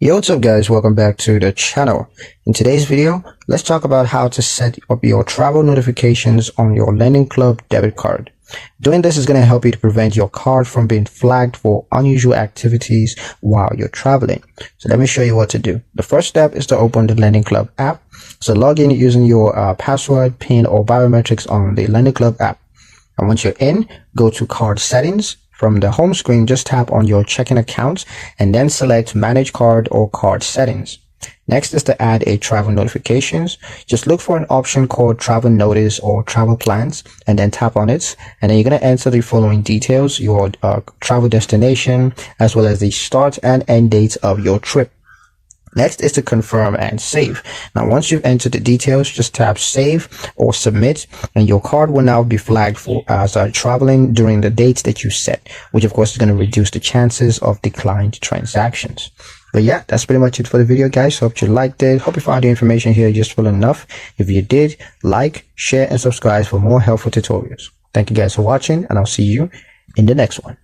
Yo, what's up guys, welcome back to the channel. In today's video, let's talk about how to set up your travel notifications on your Lendingclub debit card. Doing this is going to help you to prevent your card from being flagged for unusual activities while you're traveling. So let me show you what to do. The first step is to open the Lendingclub app. So log in using your password, PIN, or biometrics on the Lendingclub app. And once you're in, go to card settings. From the home screen, just tap on your checking account and then select manage card or card settings. Next is to add a travel notifications. Just look for an option called travel notice or travel plans and then tap on it. And then you're going to enter the following details, your travel destination, as well as the start and end date of your trip. Next is to confirm and save. Now, once you've entered the details, just tap save or submit, and your card will now be flagged for as traveling during the dates that you set, which of course is going to reduce the chances of declined transactions. But yeah, that's pretty much it for the video, guys. Hope you liked it. Hope you found the information here useful enough. If you did, like, share, and subscribe for more helpful tutorials. Thank you guys for watching, and I'll see you in the next one.